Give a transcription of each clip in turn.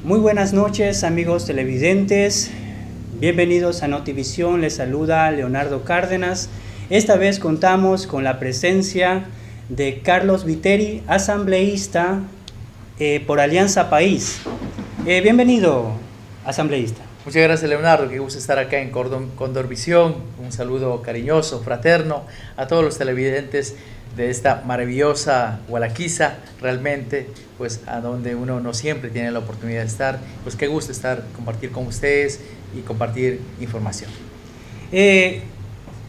Muy buenas noches, amigos televidentes. Bienvenidos a Notivisión. Les saluda Leonardo Cárdenas. Esta vez contamos con la presencia de Carlos Viteri, asambleísta por Alianza País. Bienvenido, asambleísta. Muchas gracias, Leonardo. Qué gusto estar acá en Condorvisión. Un saludo cariñoso, fraterno a todos los televidentes de esta maravillosa Gualaquiza, realmente, pues a donde uno no siempre tiene la oportunidad de estar. Pues qué gusto compartir con ustedes y compartir información.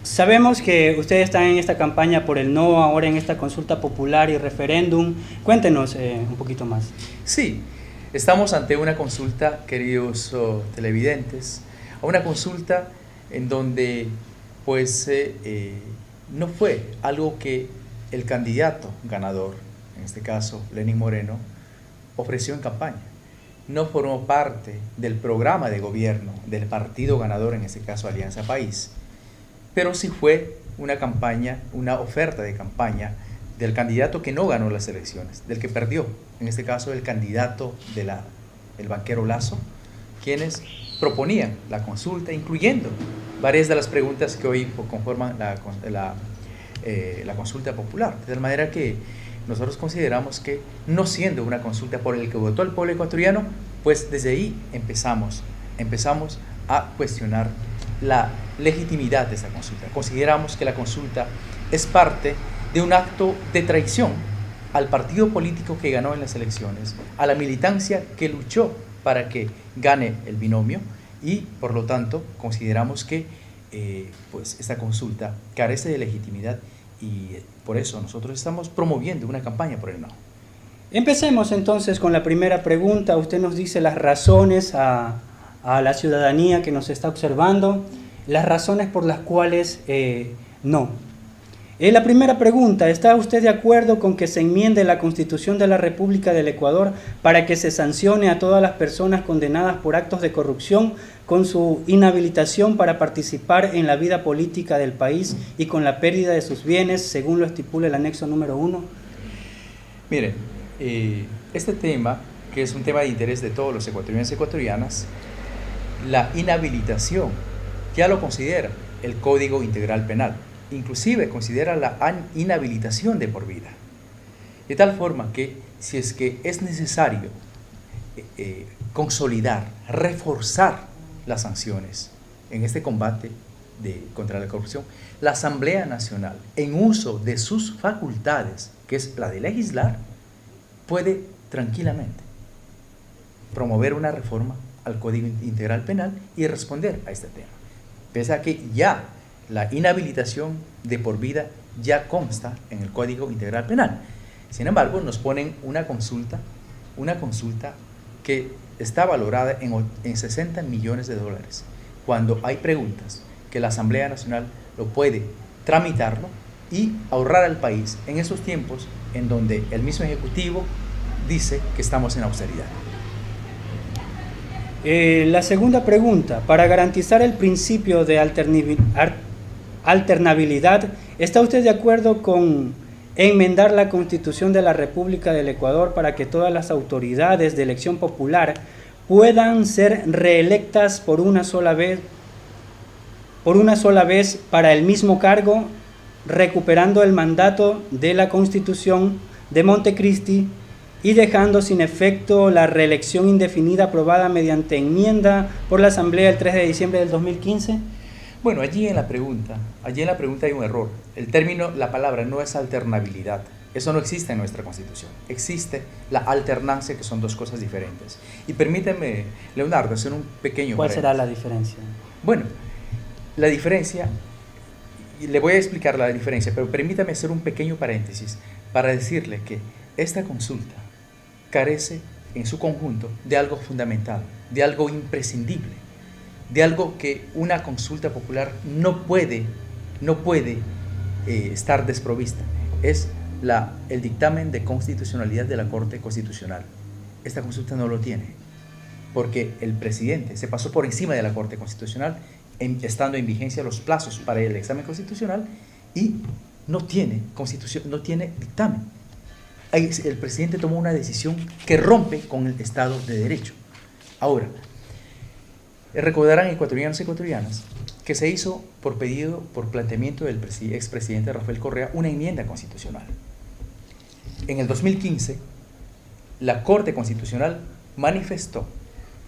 Sabemos que ustedes están en esta campaña por el no, ahora en esta consulta popular y referéndum. Cuéntenos un poquito más. Sí, estamos ante una consulta, queridos televidentes, una consulta en donde pues no fue algo que el candidato ganador, en este caso Lenín Moreno, ofreció en campaña. No formó parte del programa de gobierno del partido ganador, en este caso Alianza País, pero sí fue una campaña, una oferta de campaña del candidato que no ganó las elecciones, del que perdió, en este caso el candidato el banquero Lasso, quienes proponían la consulta, incluyendo varias de las preguntas que hoy conforman la consulta popular, de tal manera que nosotros consideramos que, no siendo una consulta por el que votó el pueblo ecuatoriano, pues desde ahí empezamos a cuestionar la legitimidad de esa consulta. Consideramos que la consulta es parte de un acto de traición al partido político que ganó en las elecciones, a la militancia que luchó para que gane el binomio, y por lo tanto consideramos que pues esta consulta carece de legitimidad, y por eso nosotros estamos promoviendo una campaña por el no. Empecemos entonces con la primera pregunta. Usted nos dice las razones a la ciudadanía que nos está observando, las razones por las cuales no. La primera pregunta: ¿está usted de acuerdo con que se enmiende la Constitución de la República del Ecuador para que se sancione a todas las personas condenadas por actos de corrupción con su inhabilitación para participar en la vida política del país y con la pérdida de sus bienes, según lo estipula el anexo número 1? Mire, este tema, que es un tema de interés de todos los ecuatorianos y ecuatorianas, la inhabilitación ya lo considera el Código Integral Penal. Inclusive considera la inhabilitación de por vida. De tal forma que, si es que es necesario consolidar, reforzar las sanciones en este combate contra la corrupción, la Asamblea Nacional, en uso de sus facultades, que es la de legislar, puede tranquilamente promover una reforma al Código Integral Penal y responder a este tema. Pese a que ya la inhabilitación de por vida ya consta en el Código Integral Penal. Sin embargo, nos ponen una consulta que está valorada en 60 millones de dólares, cuando hay preguntas que la Asamblea Nacional lo puede tramitarlo y ahorrar al país en esos tiempos en donde el mismo Ejecutivo dice que estamos en austeridad. La segunda pregunta: para garantizar el principio de alternabilidad, ¿está usted de acuerdo con enmendar la Constitución de la República del Ecuador para que todas las autoridades de elección popular puedan ser reelectas por una sola vez para el mismo cargo, recuperando el mandato de la Constitución de Montecristi y dejando sin efecto la reelección indefinida aprobada mediante enmienda por la Asamblea el 3 de diciembre del 2015? Bueno, allí en la pregunta hay un error. La palabra no es alternabilidad. Eso no existe en nuestra Constitución. Existe la alternancia, que son dos cosas diferentes. Y permíteme, Leonardo, hacer un pequeño ¿Cuál será la diferencia? Bueno, la diferencia, le voy a explicar la diferencia, pero permítame hacer un pequeño paréntesis para decirle que esta consulta carece en su conjunto de algo fundamental, de algo imprescindible, de algo que una consulta popular no puede estar desprovista. Es el dictamen de constitucionalidad de la Corte Constitucional. Esta consulta no lo tiene, porque el presidente se pasó por encima de la Corte Constitucional, estando en vigencia los plazos para el examen constitucional, y no tiene dictamen. El presidente tomó una decisión que rompe con el Estado de Derecho. Ahora, recordarán ecuatorianos y ecuatorianas que se hizo por pedido, por planteamiento del expresidente Rafael Correa, una enmienda constitucional. En el 2015, la Corte Constitucional manifestó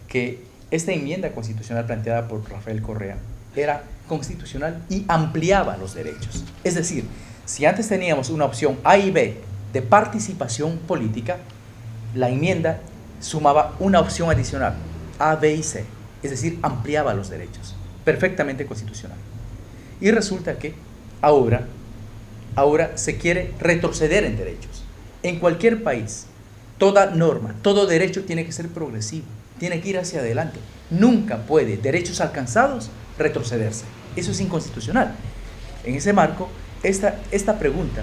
que esta enmienda constitucional planteada por Rafael Correa era constitucional y ampliaba los derechos. Es decir, si antes teníamos una opción A y B de participación política, la enmienda sumaba una opción adicional, A, B y C, es decir, ampliaba los derechos, perfectamente constitucional. Y resulta que ahora se quiere retroceder en derechos. En cualquier país, toda norma, todo derecho tiene que ser progresivo, tiene que ir hacia adelante. Nunca puede derechos alcanzados retrocederse. Eso es inconstitucional. En ese marco, esta pregunta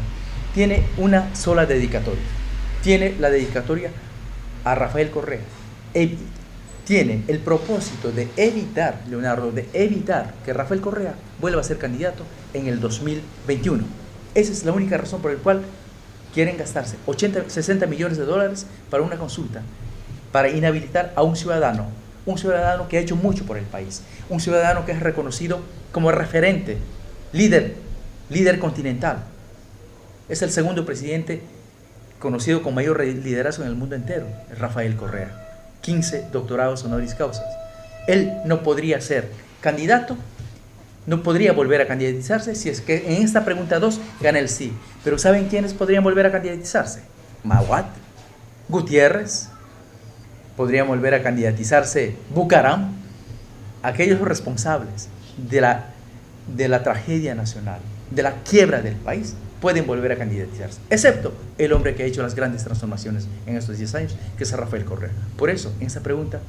tiene una sola dedicatoria. Tiene la dedicatoria a Rafael Correa. Tiene el propósito de evitar, Leonardo, de evitar que Rafael Correa vuelva a ser candidato en el 2021. Esa es la única razón por la cual quieren gastarse 60 millones de dólares para una consulta, para inhabilitar a un ciudadano que ha hecho mucho por el país, un ciudadano que es reconocido como referente, líder continental. Es el segundo presidente conocido con mayor liderazgo en el mundo entero, Rafael Correa. 15 doctorados honoris causa. Él no podría ser candidato, no podría volver a candidatizarse si es que en esta pregunta 2 gana el sí. Pero ¿saben quiénes podrían volver a candidatizarse? Mawat, Gutiérrez, podrían volver a candidatizarse Bucaram, aquellos responsables de la tragedia nacional, de la quiebra del país, pueden volver a candidatizarse, excepto el hombre que ha hecho las grandes transformaciones en estos 10 años, que es Rafael Correa. Por eso, en esta pregunta,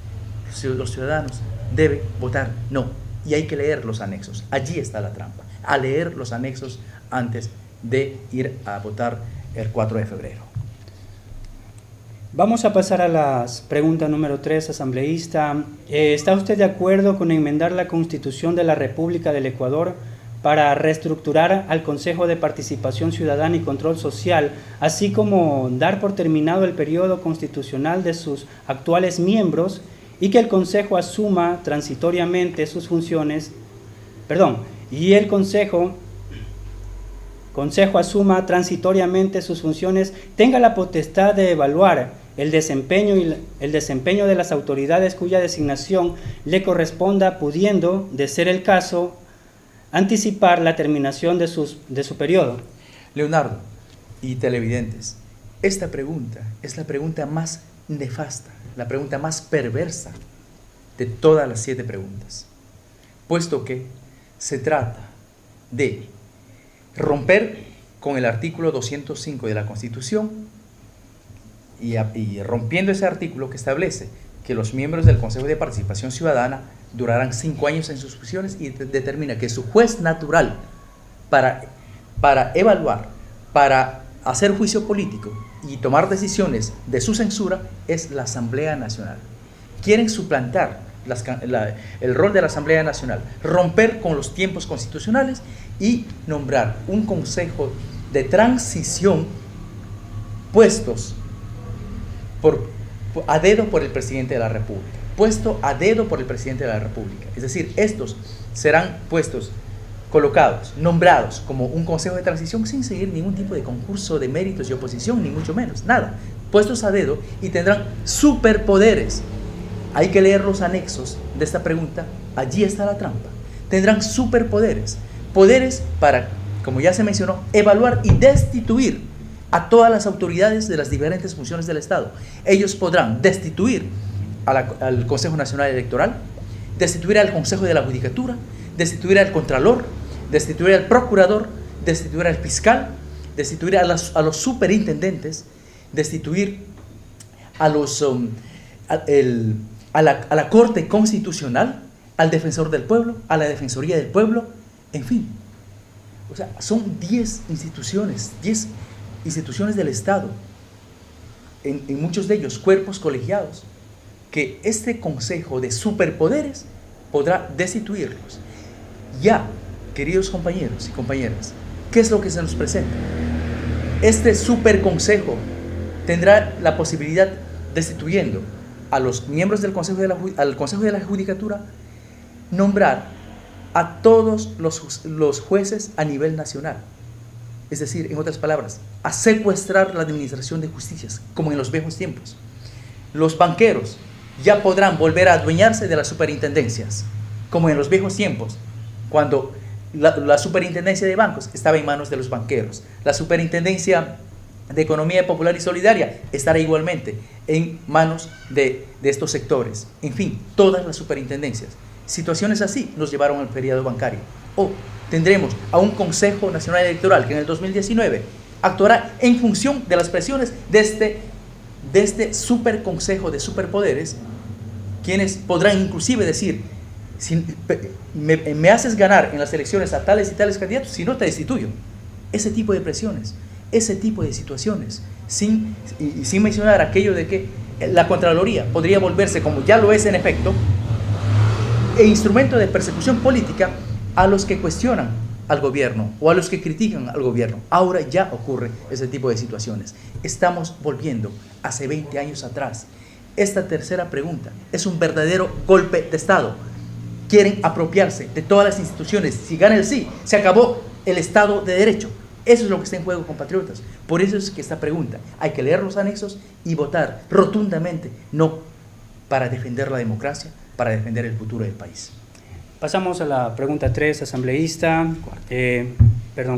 los ciudadanos deben votar no, y hay que leer los anexos. Allí está la trampa, a leer los anexos antes de ir a votar el 4 de febrero. Vamos a pasar a la pregunta número 3, asambleísta. ¿Está usted de acuerdo con enmendar la Constitución de la República del Ecuador para reestructurar al Consejo de Participación Ciudadana y Control Social, así como dar por terminado el periodo constitucional de sus actuales miembros y que el Consejo asuma transitoriamente sus funciones, y el Consejo asuma transitoriamente sus funciones, tenga la potestad de evaluar el desempeño de las autoridades cuya designación le corresponda, pudiendo, de ser el caso, anticipar la terminación de su periodo? Leonardo y televidentes, esta pregunta es la pregunta más nefasta, la pregunta más perversa de todas las 7 preguntas, puesto que se trata de romper con el artículo 205 de la Constitución y rompiendo ese artículo que establece que los miembros del Consejo de Participación Ciudadana durarán 5 años en sus funciones y determina que su juez natural para evaluar, para hacer juicio político y tomar decisiones de su censura es la Asamblea Nacional. Quieren suplantar el rol de la Asamblea Nacional, romper con los tiempos constitucionales y nombrar un consejo de transición puestos a dedo por el presidente de la República. Puesto a dedo por el presidente de la República. Es decir, estos serán puestos, colocados, nombrados como un consejo de transición sin seguir ningún tipo de concurso de méritos y oposición, ni mucho menos, nada. Puestos a dedo y tendrán superpoderes. Hay que leer los anexos de esta pregunta, allí está la trampa. Tendrán superpoderes, poderes para, como ya se mencionó, evaluar y destituir a todas las autoridades de las diferentes funciones del Estado. Ellos podrán destituir al Consejo Nacional Electoral, destituir al Consejo de la Judicatura, destituir al Contralor, destituir al Procurador, destituir al Fiscal, destituir a los superintendentes, destituir a la Corte Constitucional, al Defensor del Pueblo, a la Defensoría del Pueblo, en fin. O sea, son 10 instituciones del Estado, en muchos de ellos cuerpos colegiados, que este consejo de superpoderes podrá destituirlos. Ya, queridos compañeros y compañeras, ¿qué es lo que se nos presenta? Este superconsejo tendrá la posibilidad, destituyendo a los miembros del al Consejo de la Judicatura nombrar a todos los jueces a nivel nacional. Es decir, en otras palabras, a secuestrar la administración de justicias, como en los viejos tiempos. Los banqueros ya podrán volver a adueñarse de las superintendencias, como en los viejos tiempos, cuando la superintendencia de bancos estaba en manos de los banqueros. La superintendencia de economía popular y solidaria estará igualmente en manos de estos sectores. En fin, todas las superintendencias. Situaciones así nos llevaron al periodo bancario. O tendremos a un Consejo Nacional Electoral que en el 2019 actuará en función de las presiones de este superconsejo de superpoderes, quienes podrán inclusive decir: si me haces ganar en las elecciones a tales y tales candidatos, si no te destituyo. Ese tipo de presiones, ese tipo de situaciones, sin mencionar aquello de que la Contraloría podría volverse, como ya lo es en efecto, e instrumento de persecución política a los que cuestionan al gobierno o a los que critican al gobierno. Ahora ya ocurre ese tipo de situaciones. Estamos volviendo hace 20 años atrás. Esta tercera pregunta es un verdadero golpe de Estado. Quieren apropiarse de todas las instituciones. Si gana el sí, se acabó el Estado de Derecho. Eso es lo que está en juego, compatriotas. Por eso es que esta pregunta hay que leer los anexos y votar rotundamente no, para defender la democracia, para defender el futuro del país. Pasamos a la pregunta 3, asambleísta.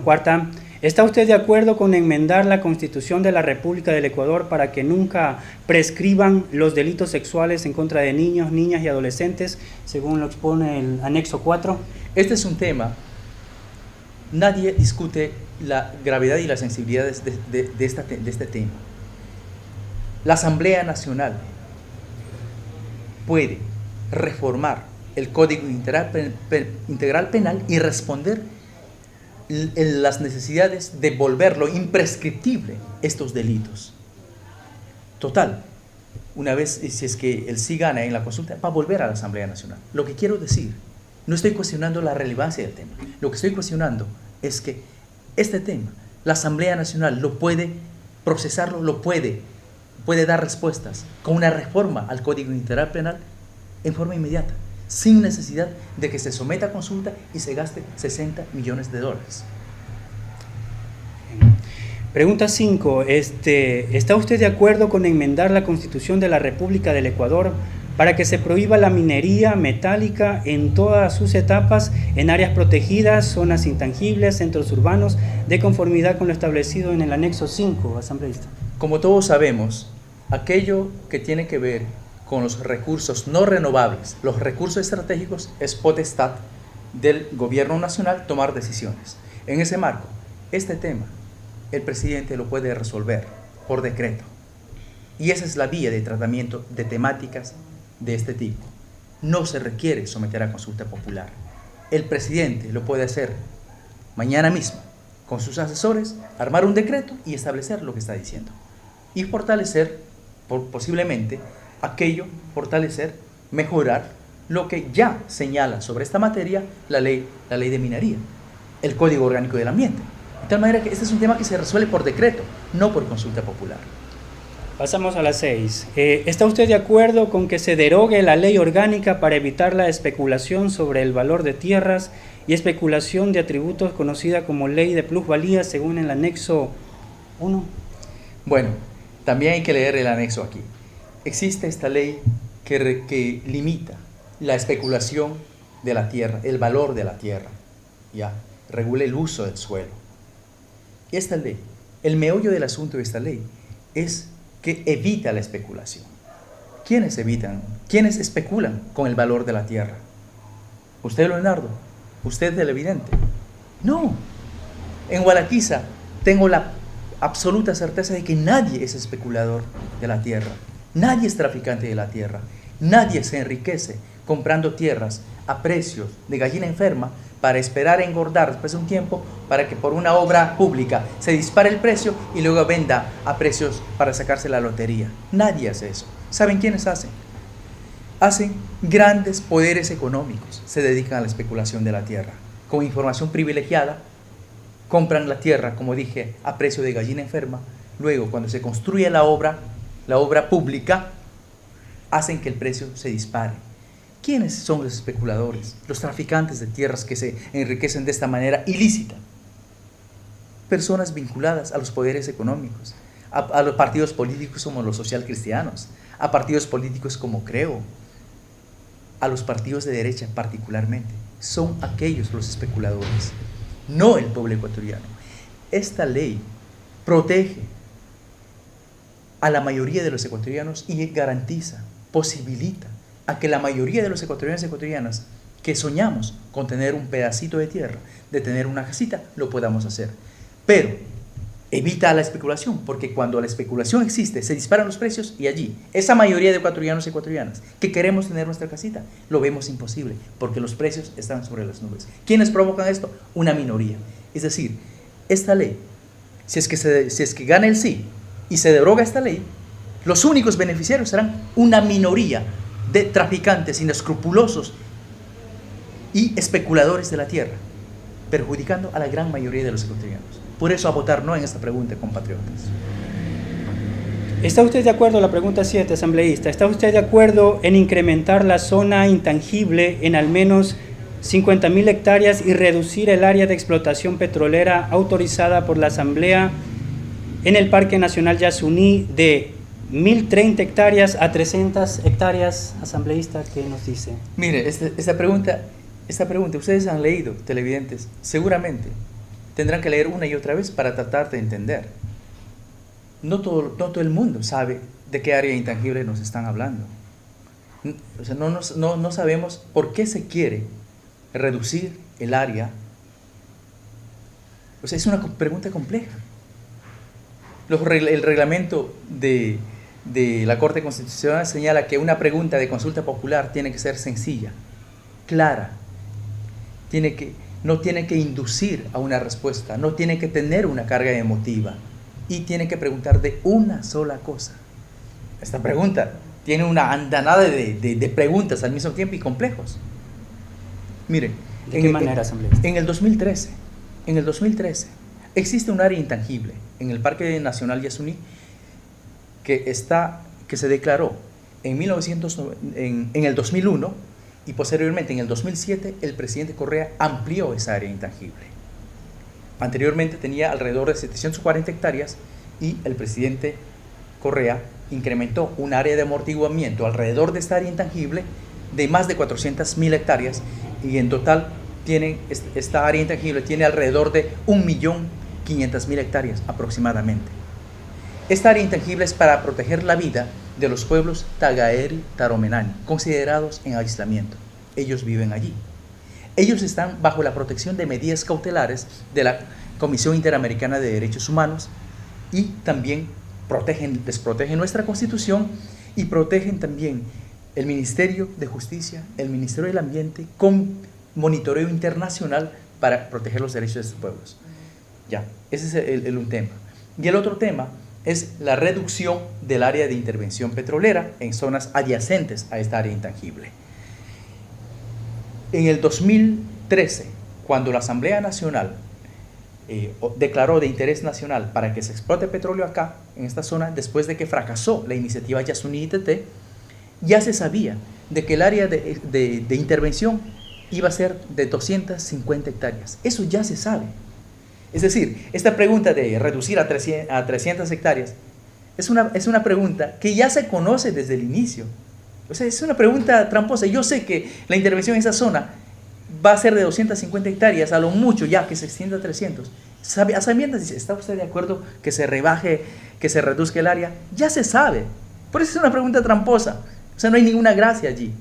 Cuarta. ¿Está usted de acuerdo con enmendar la Constitución de la República del Ecuador para que nunca prescriban los delitos sexuales en contra de niños, niñas y adolescentes, según lo expone el anexo 4? Este es un tema, nadie discute la gravedad y las sensibilidades de este tema. La Asamblea Nacional puede reformar el Código Integral Penal y responder en las necesidades de volverlo imprescriptible estos delitos. Total, una vez, si es que el sí gana en la consulta, va a volver a la Asamblea Nacional. Lo que quiero decir, no estoy cuestionando la relevancia del tema, lo que estoy cuestionando es que este tema, la Asamblea Nacional lo puede procesarlo, puede dar respuestas con una reforma al Código Integral Penal en forma inmediata, sin necesidad de que se someta a consulta y se gaste 60 millones de dólares. Pregunta 5. ¿Está usted de acuerdo con enmendar la Constitución de la República del Ecuador para que se prohíba la minería metálica en todas sus etapas, en áreas protegidas, zonas intangibles, centros urbanos, de conformidad con lo establecido en el anexo 5, asambleísta? Como todos sabemos, aquello que tiene que ver con los recursos no renovables, los recursos estratégicos, es potestad del gobierno nacional tomar decisiones. En ese marco, este tema, el presidente lo puede resolver por decreto. Y esa es la vía de tratamiento de temáticas de este tipo. No se requiere someter a consulta popular. El presidente lo puede hacer mañana mismo, con sus asesores, armar un decreto y establecer lo que está diciendo. Y fortalecer, posiblemente, mejorar lo que ya señala sobre esta materia la ley de minería, el Código Orgánico del Ambiente. De tal manera que este es un tema que se resuelve por decreto, no por consulta popular. Pasamos a la 6. ¿Está usted de acuerdo con que se derogue la ley orgánica para evitar la especulación sobre el valor de tierras y especulación de atributos conocida como ley de plusvalía según el anexo 1? Bueno, también hay que leer el anexo aquí. Existe esta ley que limita la especulación de la tierra, el valor de la tierra, ya, regula el uso del suelo. Esta ley, el meollo del asunto de esta ley es que evita la especulación. ¿Quiénes evitan? ¿Quiénes especulan con el valor de la tierra? ¿Usted, Leonardo? ¿Usted, televidente? No. En Gualaquiza tengo la absoluta certeza de que nadie es especulador de la tierra. Nadie es traficante de la tierra. Nadie se enriquece comprando tierras a precios de gallina enferma para esperar a engordar después de un tiempo para que por una obra pública se dispare el precio y luego venda a precios para sacarse la lotería. Nadie hace eso. ¿Saben quiénes hacen? Hacen grandes poderes económicos. Se dedican a la especulación de la tierra. Con información privilegiada, compran la tierra, como dije, a precio de gallina enferma. Luego, cuando se construye la obra pública, hacen que el precio se dispare. ¿Quiénes son los especuladores? Los traficantes de tierras que se enriquecen de esta manera ilícita. Personas vinculadas a los poderes económicos, a los partidos políticos como los socialcristianos, a partidos políticos como Creo, a los partidos de derecha particularmente. Son aquellos los especuladores, no el pueblo ecuatoriano. Esta ley protege a la mayoría de los ecuatorianos y garantiza, posibilita a que la mayoría de los ecuatorianos y ecuatorianas que soñamos con tener un pedacito de tierra, de tener una casita, lo podamos hacer. Pero evita la especulación, porque cuando la especulación existe, se disparan los precios y allí, esa mayoría de ecuatorianos y ecuatorianas que queremos tener nuestra casita, lo vemos imposible, porque los precios están sobre las nubes. ¿Quiénes provocan esto? Una minoría. Es decir, esta ley, si es que gana el sí y se deroga esta ley, los únicos beneficiarios serán una minoría de traficantes inescrupulosos y especuladores de la tierra, perjudicando a la gran mayoría de los ecuatorianos. Por eso a votar no en esta pregunta, compatriotas. ¿Está usted de acuerdo, la pregunta 7, asambleísta, está usted de acuerdo en incrementar la zona intangible en al menos 50.000 hectáreas y reducir el área de explotación petrolera autorizada por la Asamblea en el Parque Nacional Yasuní de 1.030 hectáreas a 300 hectáreas, asambleísta? ¿Qué nos dice? Mire, esta pregunta, ustedes han leído, televidentes, seguramente tendrán que leer una y otra vez para tratar de entender. No todo el mundo sabe de qué área intangible nos están hablando. O sea, no sabemos por qué se quiere reducir el área. O sea, es una pregunta compleja. El reglamento de la Corte Constitucional señala que una pregunta de consulta popular tiene que ser sencilla, clara, no tiene que inducir a una respuesta, no tiene que tener una carga emotiva y tiene que preguntar de una sola cosa. Esta pregunta tiene una andanada de preguntas al mismo tiempo y complejos. Miren, ¿de qué manera, asambleísta? En el 2013 existe un área intangible en el Parque Nacional Yasuní que se declaró en el 2001 y posteriormente en el 2007 el presidente Correa amplió esa área intangible. Anteriormente tenía alrededor de 740 hectáreas y el presidente Correa incrementó un área de amortiguamiento alrededor de esta área intangible de más de 400.000 hectáreas y en total esta área intangible tiene alrededor de 1.500.000 hectáreas aproximadamente. Esta área intangible es para proteger la vida de los pueblos Tagaeri y Taromenani, considerados en aislamiento. Ellos viven allí. Ellos están bajo la protección de medidas cautelares de la Comisión Interamericana de Derechos Humanos y también les protegen nuestra Constitución y protegen también el Ministerio de Justicia, el Ministerio del Ambiente, con monitoreo internacional para proteger los derechos de estos pueblos. Ya, ese es un tema. Y el otro tema es la reducción del área de intervención petrolera en zonas adyacentes a esta área intangible. En el 2013, cuando la Asamblea Nacional declaró de interés nacional para que se explote petróleo acá, en esta zona, después de que fracasó la iniciativa Yasuní-ITT, ya se sabía de que el área de intervención iba a ser de 250 hectáreas. Eso ya se sabe. Es decir, esta pregunta de reducir a 300 hectáreas es una pregunta que ya se conoce desde el inicio. O sea, es una pregunta tramposa. Yo sé que la intervención en esa zona va a ser de 250 hectáreas, a lo mucho ya que se extienda a 300. A sabiendas dice, ¿está usted de acuerdo que se rebaje, que se reduzca el área? Ya se sabe. Por eso es una pregunta tramposa. O sea, no hay ninguna gracia allí,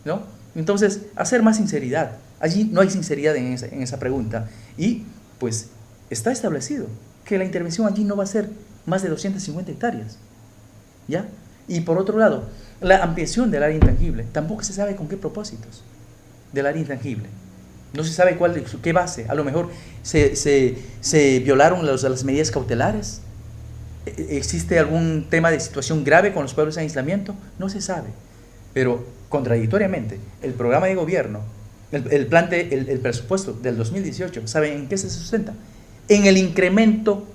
¿no? Entonces, hacer más sinceridad. Allí no hay sinceridad en esa pregunta. Y, pues, está establecido que la intervención allí no va a ser más de 250 hectáreas. ¿Ya? Y por otro lado, la ampliación del área intangible, tampoco se sabe con qué propósitos del área intangible. No se sabe qué base. A lo mejor se violaron las medidas cautelares. ¿Existe algún tema de situación grave con los pueblos en aislamiento? No se sabe. Pero contradictoriamente, el programa de gobierno, el presupuesto del 2018, ¿saben en qué se sustenta? En el incremento,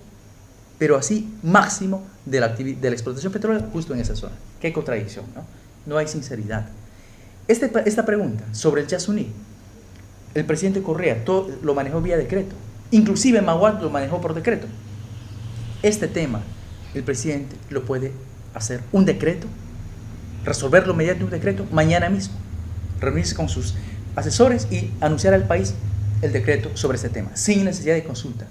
pero así máximo, de la explotación petrolera justo en esa zona. Qué contradicción, ¿no? no hay sinceridad. Esta pregunta sobre el Yasuní, el presidente Correa todo lo manejó vía decreto, inclusive Maguad lo manejó por decreto. Este tema el presidente lo puede hacer un decreto, resolverlo mediante un decreto mañana mismo, reunirse con sus asesores y anunciar al país el decreto sobre este tema, sin necesidad de consulta.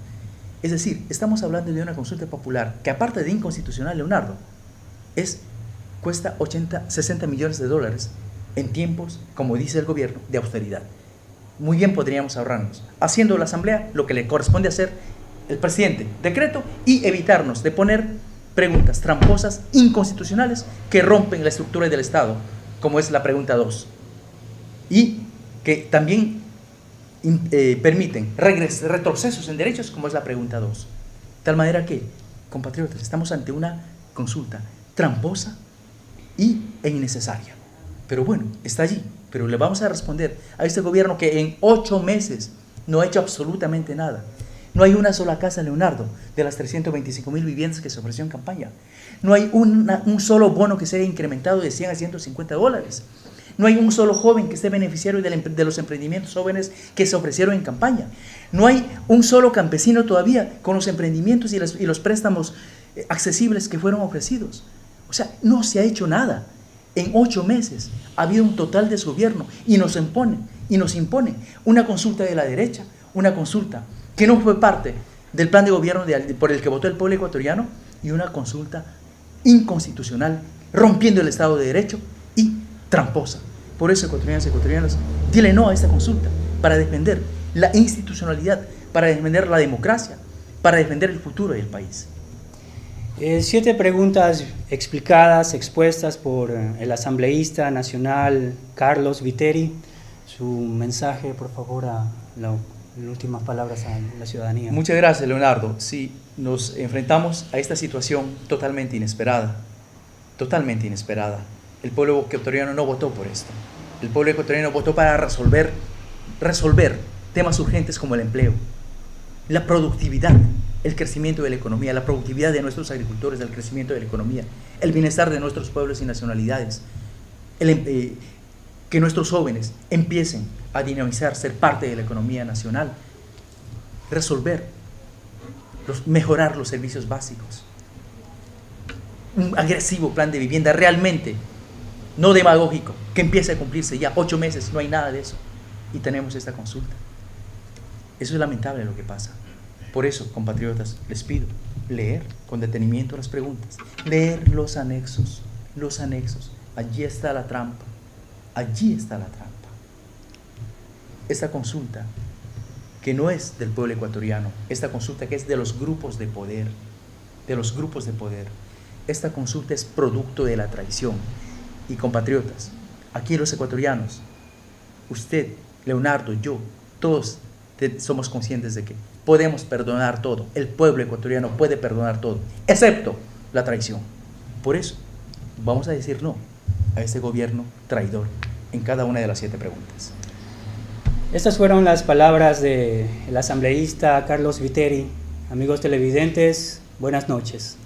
Es decir, estamos hablando de una consulta popular que, aparte de inconstitucional, Leonardo, cuesta 60 millones de dólares en tiempos, como dice el gobierno, de austeridad. Muy bien podríamos ahorrarnos, haciendo la Asamblea lo que le corresponde hacer el presidente, decreto, y evitarnos de poner preguntas tramposas, inconstitucionales, que rompen la estructura del Estado, como es la pregunta 2, y que también permiten retrocesos en derechos, como es la pregunta 2. De tal manera que, compatriotas, estamos ante una consulta tramposa e innecesaria. Pero bueno, está allí. Pero le vamos a responder a este gobierno que en 8 meses no ha hecho absolutamente nada. No hay una sola casa, Leonardo, de las 325,000 viviendas que se ofreció en campaña. No hay un solo bono que se haya incrementado de 100 a 150 dólares. No hay un solo joven que esté beneficiario de los emprendimientos jóvenes que se ofrecieron en campaña. No hay un solo campesino todavía con los emprendimientos y los préstamos accesibles que fueron ofrecidos. O sea, no se ha hecho nada. En 8 meses ha habido un total desgobierno y nos impone una consulta de la derecha, una consulta que no fue parte del plan de gobierno por el que votó el pueblo ecuatoriano, y una consulta inconstitucional, rompiendo el Estado de Derecho y tramposa. Por eso, ecuatorianos y ecuatorianas, dile no a esta consulta, para defender la institucionalidad, para defender la democracia, para defender el futuro del país. 7 preguntas explicadas, expuestas por el asambleísta nacional Carlos Viteri. Su mensaje, por favor, las últimas palabras a la ciudadanía. Muchas gracias, Leonardo. Sí, nos enfrentamos a esta situación totalmente inesperada, totalmente inesperada. El pueblo ecuatoriano no votó por esto. El pueblo ecuatoriano votó para resolver temas urgentes como el empleo, la productividad, el crecimiento de la economía, la productividad de nuestros agricultores, el crecimiento de la economía, el bienestar de nuestros pueblos y nacionalidades, que nuestros jóvenes empiecen a dinamizar, ser parte de la economía nacional, mejorar los servicios básicos, un agresivo plan de vivienda realmente no demagógico, que empiece a cumplirse ya 8 meses, no hay nada de eso, y tenemos esta consulta. Eso es lamentable lo que pasa. Por eso, compatriotas, les pido leer con detenimiento las preguntas, leer los anexos, allí está la trampa, Esta consulta, que no es del pueblo ecuatoriano, esta consulta que es de los grupos de poder, esta consulta es producto de la traición. Y compatriotas, aquí los ecuatorianos, usted, Leonardo, yo, todos somos conscientes de que podemos perdonar todo. El pueblo ecuatoriano puede perdonar todo, excepto la traición. Por eso, vamos a decir no a este gobierno traidor en cada una de las 7 preguntas. Estas fueron las palabras del asambleísta Carlos Viteri. Amigos televidentes, buenas noches.